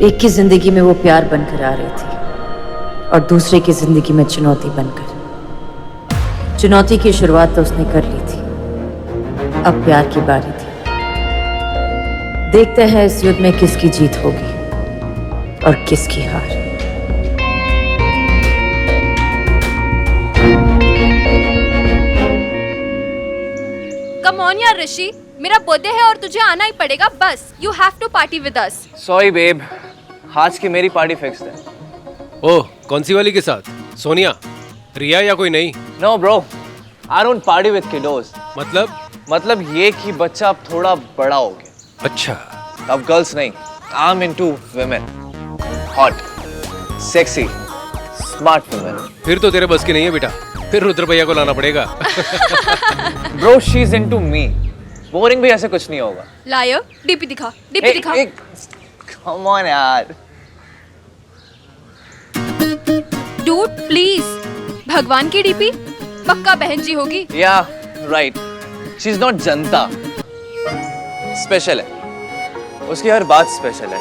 एक की जिंदगी में वो प्यार बनकर आ रही थी और दूसरे की जिंदगी में चुनौती बनकर। चुनौती की शुरुआत तो उसने कर ली थी, अब प्यार की बारी थी। देखते हैं इस युद्ध में किसकी जीत होगी और किसकी हार। कम ऑन यार ऋषि, मेरा बर्थडे है और तुझे आना ही पड़ेगा। बस you have to party with us. Sorry babe, आज की मेरी पार्टी फिक्स्ड है। ओह, कौन सी वाली के साथ? सोनिया, रिया या कोई नहीं? No bro, I don't party with kiddos. मतलब ये कि बच्चा अब थोड़ा बड़ा हो गया। अच्छा, अब गर्ल्स नहीं, I am into women. Hot, sexy, smart women. फिर तो तेरे बस की नहीं है बेटा, फिर रुद्र भैया को लाना पड़ेगा। Bro, she is into me. Boring भी ऐसे कुछ नहीं होगा। लायर, डीपी दिखा, डीपी दिखा। कम ऑन यार। डूड प्लीज, भगवान की डीपी पक्का बहन जी होगी। या right, she is not Janata. Special है, उसकी हर बात स्पेशल है।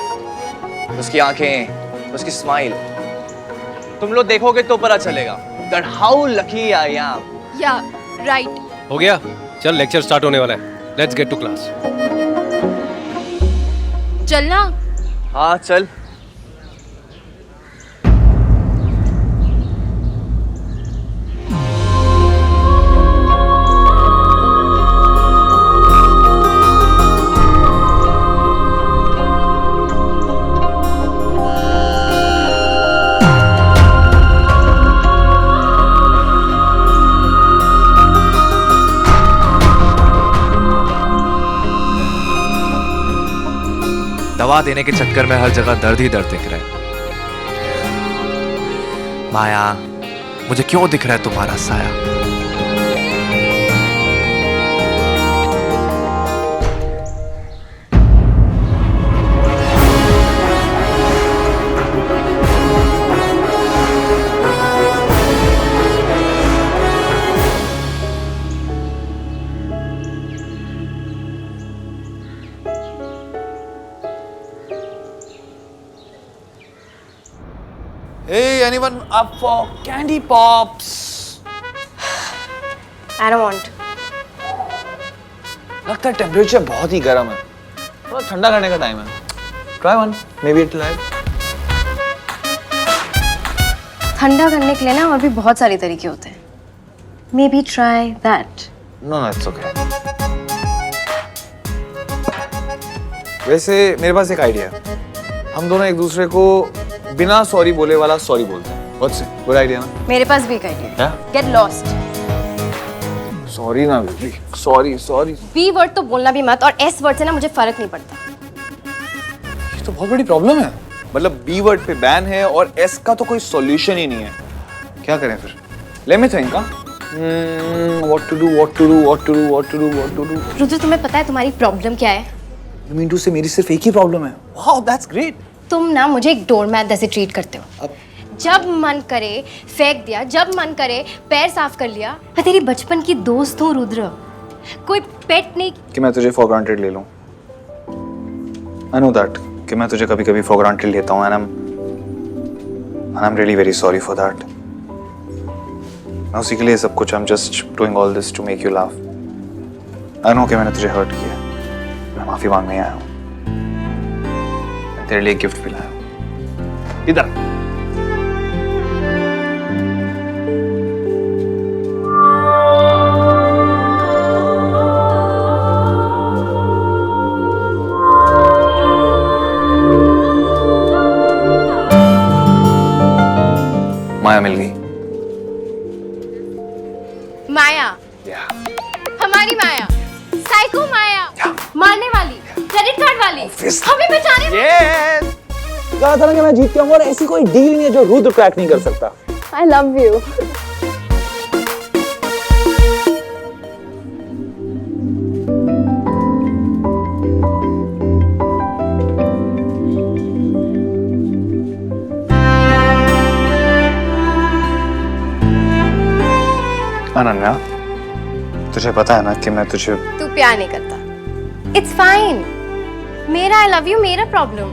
उसकी आंखें, उसकी स्माइल, तुम लोग देखोगे तो पता चलेगा that how lucky I am. Yeah right. हो गया, चल लेक्चर स्टार्ट होने वाला है। Let's get to class. चलना। हाँ चल। दवा देने के चक्कर में हर जगह दर्द ही दर्द दिख रहा है। माया, मुझे क्यों दिख रहा है तुम्हारा साया? Hey, anyone up for candy pops? I don't want. लगता है टेम्परेचर बहुत ही गर्म है, थोड़ा ठंडा करने का टाइम है। Try one, maybe it'll help. ठंडा करने के लिए ना और भी बहुत सारे तरीके होते हैं। Maybe try that. No, it's okay. वैसे मेरे पास एक आइडिया है। हम दोनों एक दूसरे को बिना सॉरी बोले वाला सॉरी बोलते हैं। What's it? Good idea ना? मेरे पास भी एक आइडिया है। क्या? Get lost. सॉरी ना बेबी, सॉरी। B वर्ड तो बोलना भी मत और S वर्ड से ना मुझे फर्क नहीं पड़ता। ये तो बहुत बड़ी प्रॉब्लम है। मतलब B वर्ड पे बैन है और S का तो कोई सॉल्यूशन ही नहीं है। क्या करें फिर? Let me think, what to do? Rudra, तुम्हें पता है तुम्हारी प्रॉब्लम क्या है? You mean to say मेरी सिर्फ एक ही प्रॉब्लम है? Wow, that's great. तुम ना मुझे एक डोरमैट जैसे ट्रीट करते हो। जब मन करे फेंक दिया, जब मन करे पैर साफ कर लिया। मैं तेरी बचपन की दोस्त हूँ रुद्र, कोई पेट नहीं कि मैं तुझे फॉर ग्रांटेड ले लूं। I know that कि मैं तुझे कभी-कभी फॉर ग्रांटेड लेता हूँ and I'm really very sorry for that. मैं उसी के लिए सब कुछ I'm just doing all this to make you laugh. I know कि मैंने तुझे हर्ट किया, मैं माफी मांगने आया हूँ। तेरे लिए गिफ्ट भी लाया हूँ। इधर। माया मिल गई। माया, हमारी माया, साइको माया, मारने वाली, क्रेडिट कार्ड वाली, हमें बचाने वाली। कहा था ना कि मैं जीत के आऊंगा और ऐसी कोई डील नहीं है जो रुद्र क्रैक नहीं कर सकता। I love you. अनन्या, तुझे पता है ना कि मैं तुझे तू प्यार नहीं करता। It's fine. मेरा I love you मेरा प्रॉब्लम।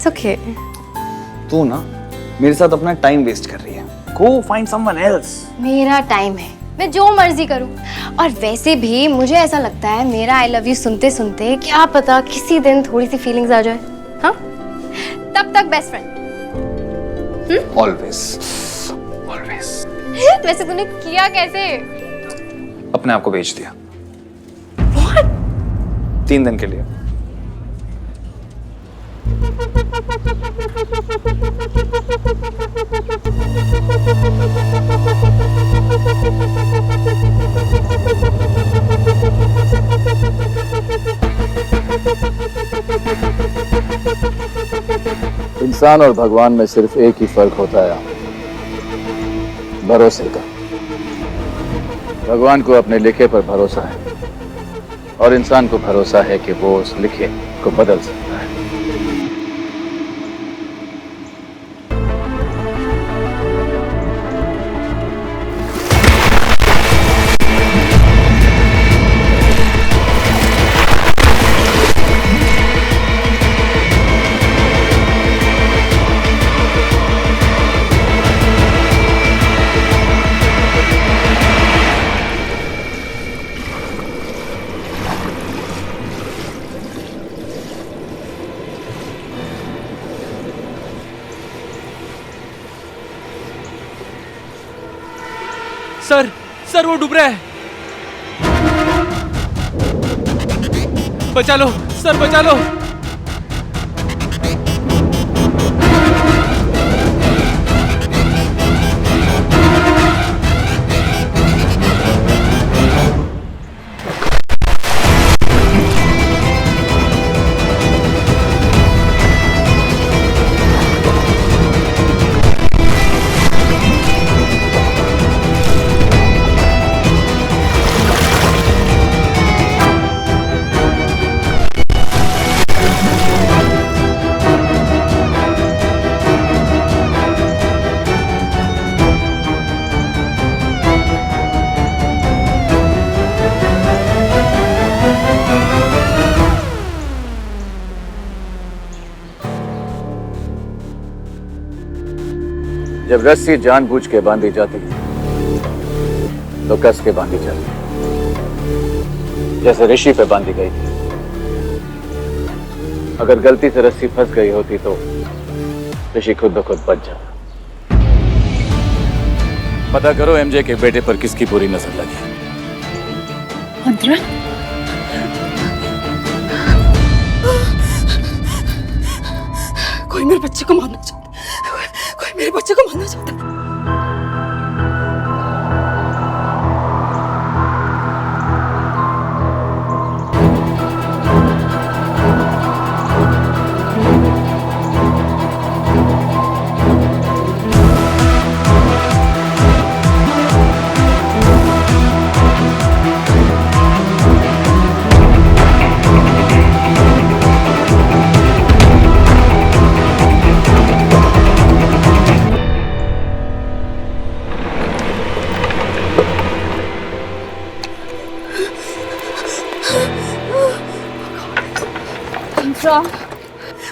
It's okay. तू ना मेरे साथ अपना टाइम वेस्ट कर रही है। Go find someone else. मेरा टाइम है, मैं जो मर्जी करूं। और वैसे भी मुझे ऐसा लगता है मेरा आई लव यू सुनते सुनते क्या पता किसी दिन थोड़ी सी फीलिंग्स आ जाए। हाँ, तब तक बेस्ट फ्रेंड। Always always. वैसे तूने किया कैसे? अपने आप को बेच दिया। What? 3 दिन के लिए। इंसान और भगवान में सिर्फ एक ही फर्क होता है, भरोसे का। भगवान को अपने लिखे पर भरोसा है और इंसान को भरोसा है कि वो उस लिखे को बदल सकता है। सर सर वो डूब रहा है, बचा लो सर, बचा लो। जब रस्सी जानबूझ के बांधी जाती है तो कस के बांधी जाती है, जैसे ऋषि पे बांधी गई थी। अगर गलती से रस्सी फंस गई होती तो ऋषि खुद ब खुद बच जाता। पता करो एमजे के बेटे पर किसकी पूरी नजर लगी। कोई मेरे बच्चे को मारना चाहता, कोई मेरे बच्चे को मारना चाहता।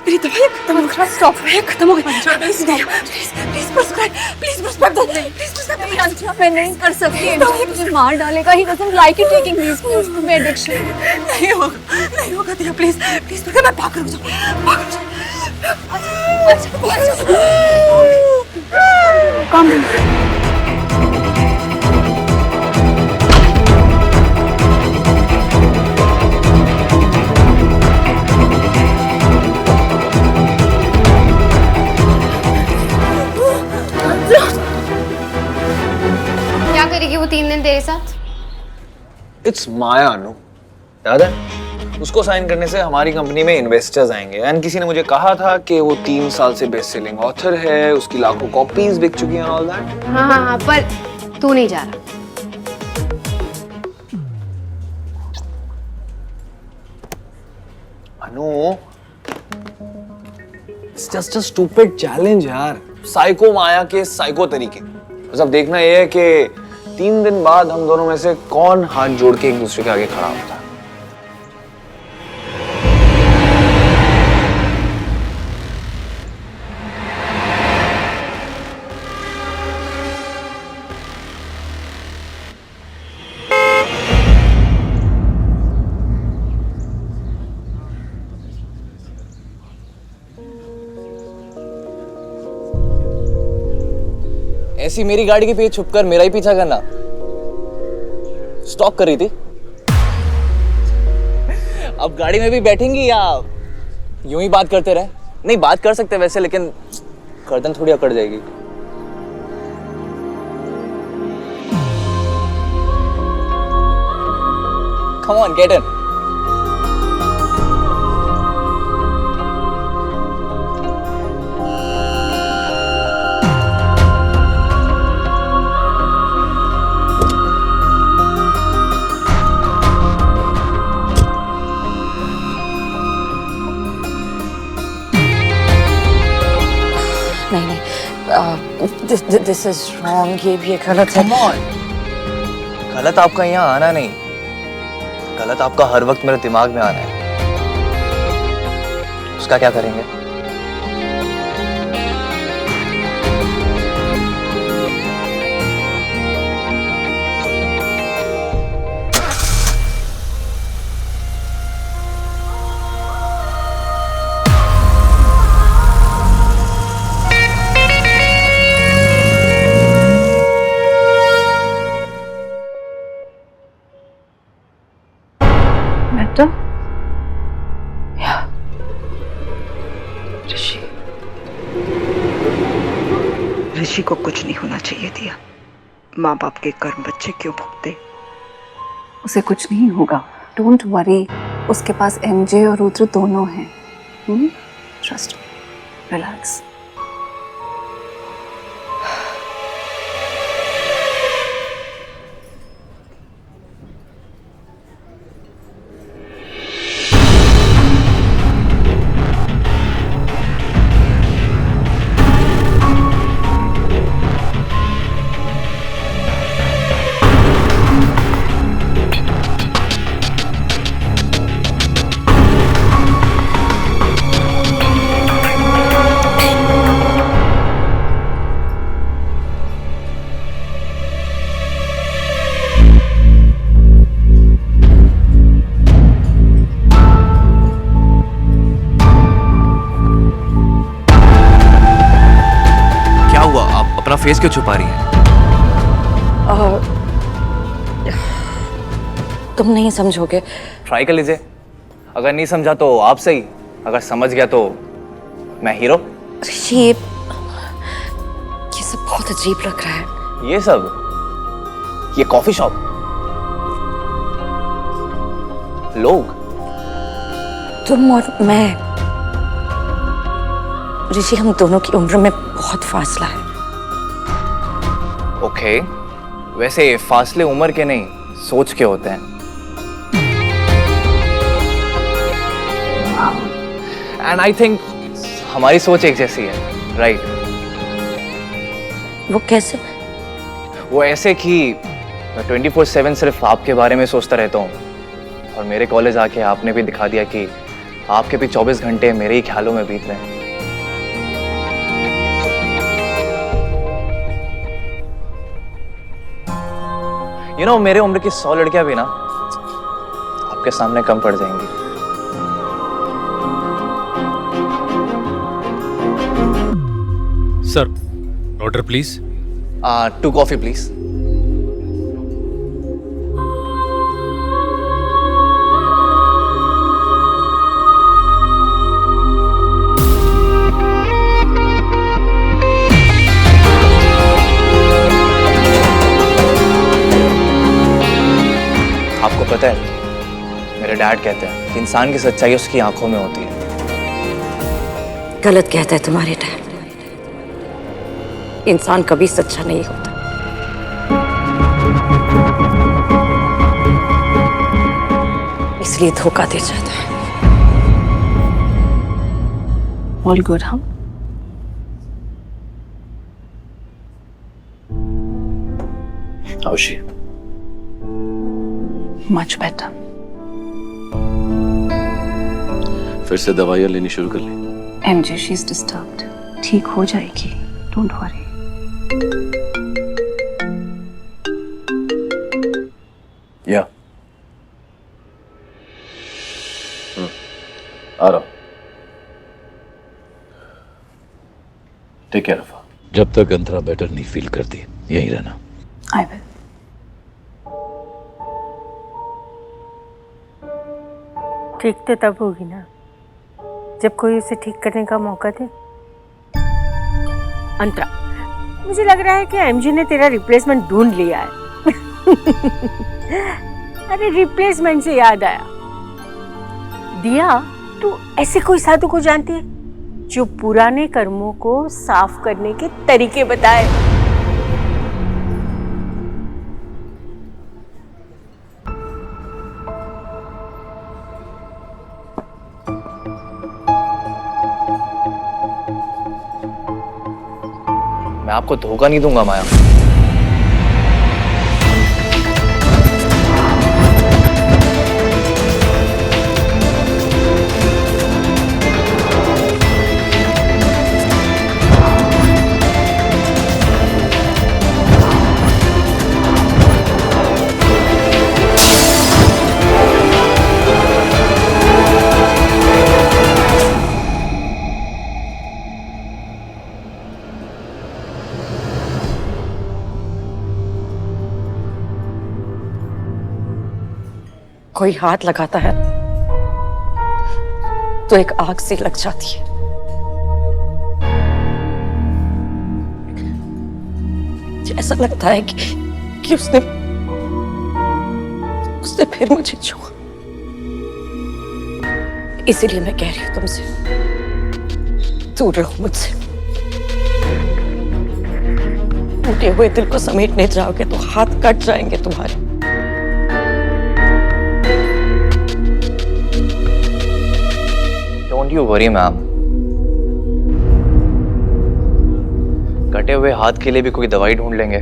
मेरी दवाई खत्म हो गई, स्टॉप खत्म हो गई। प्लीज प्रिस्क्राइब, प्लीज प्रिस्क्राइब दो, प्लीज प्रिस्क्राइब। मैं नहीं कर सकती, मुझे मार डालेगा। He doesn't like it taking these pills to be addiction। नहीं होगा दिया, प्लीज प्लीज मैं पागल हो जाऊँ, पागल हो जाऊँ। कम क्या करेगी वो 3 दिन तेरे साथ? इट्स माया अनु, याद है? उसको साइन करने से हमारी कंपनी में इन्वेस्टर्स आएंगे। एंड किसी ने मुझे कहा था कि वो 3 साल से बेस्ट सेलिंग ऑथर है, उसकी लाखों कॉपीज बिक चुकी हैं, ऑल दैट। हाँ, पर तू नहीं जा रहा। Anu, it's just a stupid challenge यार। साइको माया के साइको तरीके। बस अब देखना ये है कि 3 दिन बाद हम दोनों में से कौन हाथ जोड़ के एक दूसरे के आगे खड़ा होता है। ऐसी मेरी गाड़ी के पीछे छुपकर मेरा ही पीछा करना। स्टॉक कर रही थी। अब गाड़ी में भी बैठेंगी या यूं ही बात करते रहे? नहीं, बात कर सकते वैसे, लेकिन गर्दन थोड़ी अकड़ जाएगी। Come on, get in. नहीं, दिस इज रॉन्ग, ये गलत है। Come on. गलत आपका यहाँ आना नहीं, गलत आपका हर वक्त मेरे दिमाग में आना है। उसका क्या करेंगे? ऋषि को कुछ नहीं होना चाहिए दिया। माँ बाप के कर्म बच्चे क्यों भुगते? उसे कुछ नहीं होगा, डोंट वरी। उसके पास एमजे और रुद्र दोनों हैं। Trust, relax. अपना फेस क्यों छुपा रही है? तुम नहीं समझोगे। ट्राई कर लीजिए। अगर नहीं समझा तो आप सही, अगर समझ गया तो मैं हीरो। ऋषि, ये सब बहुत अजीब लग रहा है। ये सब, ये कॉफी शॉप, लोग, तुम और मैं। ऋषि, हम दोनों की उम्र में बहुत फासला है। ओके, वैसे फासले उम्र के नहीं, सोच के होते हैं। एंड आई थिंक हमारी सोच एक जैसी है, राइट? वो कैसे? वो ऐसे कि मैं 24/7 सिर्फ आपके बारे में सोचता रहता हूँ, और मेरे कॉलेज आके आपने भी दिखा दिया कि आपके भी 24 घंटे मेरे ही ख्यालों में बीत रहे हैं। You know, मेरे उम्र की 100 लड़कियां भी ना आपके सामने कम पड़ जाएंगी। Sir, order please. 2 coffee please. आपको पता है, मेरे डैड कहते हैं कि इंसान की सच्चाई उसकी आंखों में होती है। गलत कहता है तुम्हारे डैड। इंसान कभी सच्चा नहीं होता। इसलिए धोखा दे जाता है। All good? हाँ, How is she? Much better. फिर से दवाइयाँ लेनी शुरू कर ली? MJ, she is disturbed. ठीक हो जाएगी, डोंट वरी। या आ रहा हूँ। Take care of her. जब तक अंतरा बेटर नहीं फील करती यहीं रहना। I will. ठीक तो तब होगी ना जब कोई उसे ठीक करने का मौका दे। अंतरा, मुझे लग रहा है कि एमजी ने तेरा रिप्लेसमेंट ढूंढ लिया है। अरे रिप्लेसमेंट से याद आया, दिया तू ऐसे कोई साधु को जानती है जो पुराने कर्मों को साफ करने के तरीके बताए? मैं आपको धोखा नहीं दूंगा माया। कोई हाथ लगाता है तो एक आग सी लग जाती है। ऐसा लगता है कि उसने फिर मुझे छुआ। इसीलिए मैं कह रही हूं तुमसे, दूर रहो मुझसे। टूटे हुए दिल को समेटने जाओगे तो हाथ कट जाएंगे तुम्हारे। डोंट यू वरी मैम, कटे हुए हाथ के लिए भी कोई दवाई ढूंढ लेंगे।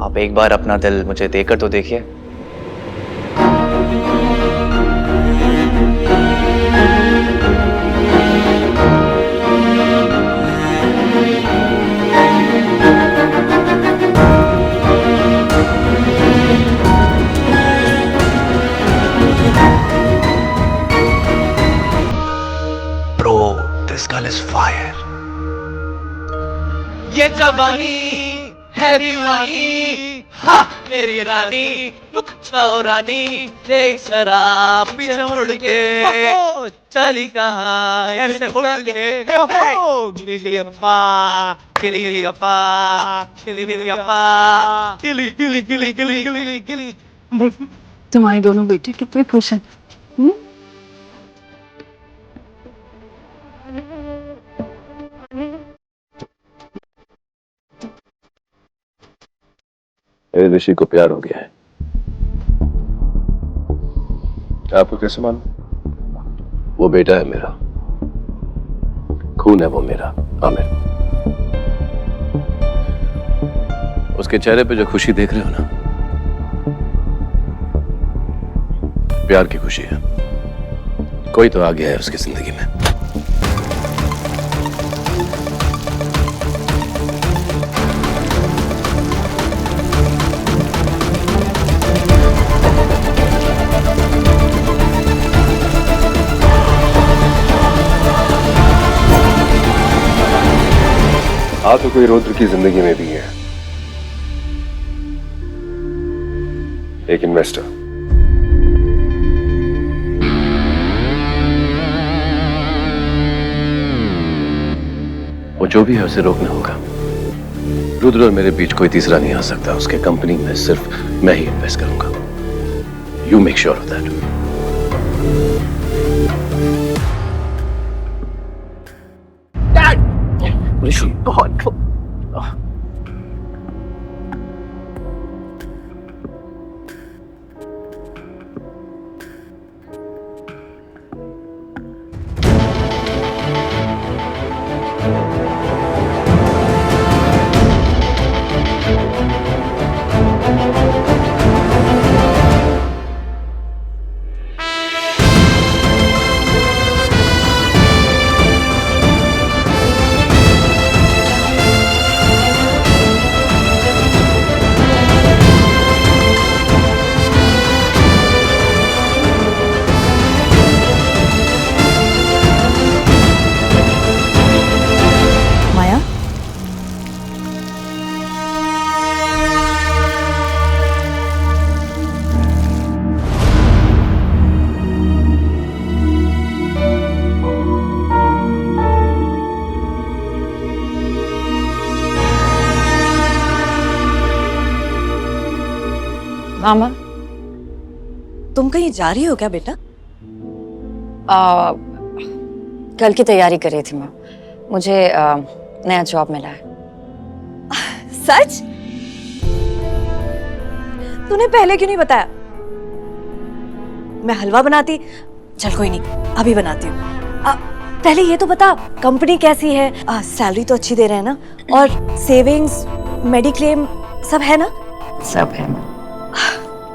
आप एक बार अपना दिल मुझे देकर तो देखिए। Bro, this girl is fire. ये जवानी है दीवानी, हा मेरी रानी, रानी देख शराब पीछे मुड़ के चली कहाँ ऐसे उड़ के गिली अप्पा गिली अप्पा गिली अप्पा गिली गिली गिली गिली गिली गिली। तुम्हारे दोनों बेटे कितने खुश हैं। ऋषि को प्यार हो गया है। आपको कैसे मालूम? वो बेटा है मेरा, खून है वो मेरा, आमिर। उसके चेहरे पे जो खुशी देख रहे हो ना, प्यार की खुशी है। कोई तो आ गया है उसकी जिंदगी में। तो कोई रुद्र की जिंदगी में भी है, एक इन्वेस्टर। वो जो भी है उसे रोकना होगा। रुद्र और मेरे बीच कोई तीसरा नहीं आ सकता। उसके कंपनी में सिर्फ मैं ही इन्वेस्ट करूंगा। You make sure of that. बहुत मामा, तुम कहीं जा रही हो क्या बेटा? कल की तैयारी कर रही थी मैं। मुझे नया जॉब मिला है। सच? तूने पहले क्यों नहीं बताया? मैं हलवा बनाती। चल कोई नहीं, अभी बनाती हूँ। पहले ये तो बता, कंपनी कैसी है? सैलरी तो अच्छी दे रहे हैं ना? और सेविंग्स, मेडिक्लेम सब है ना? सब है।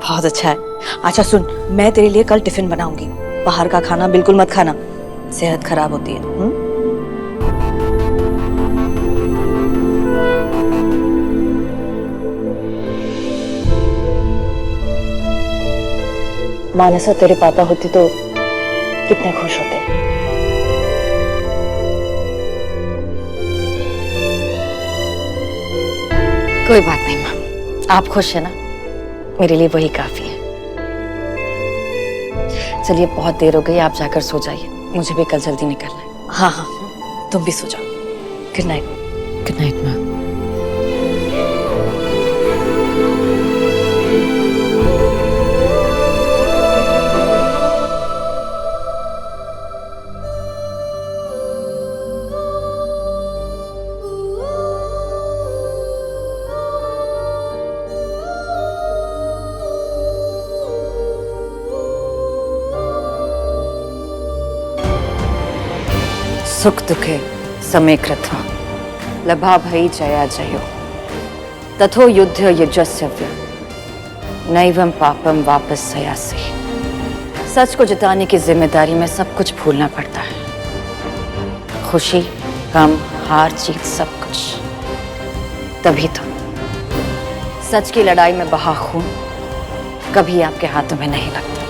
बहुत अच्छा है। अच्छा सुन, मैं तेरे लिए कल टिफिन बनाऊंगी। बाहर का खाना बिल्कुल मत खाना, सेहत खराब होती है। मानसा तेरे पापा होती तो कितने खुश होते। कोई बात नहीं माँ, आप खुश है ना, मेरे लिए वही काफी है। चलिए बहुत देर हो गई, आप जाकर सो जाइए, मुझे भी कल जल्दी निकलना है। हाँ हाँ, तुम भी सो जाओ। Good night. गुड नाइट माँ। सुख दुखे समे कृत्वा लभा भई जया जयो तथो युद्ध युजस्यव्य नैवं पापम वापस सयासी। सच को जिताने की जिम्मेदारी में सब कुछ भूलना पड़ता है, खुशी, गम, हार जीत सब कुछ। तभी तो सच की लड़ाई में बहा खून कभी आपके हाथों में नहीं लगता।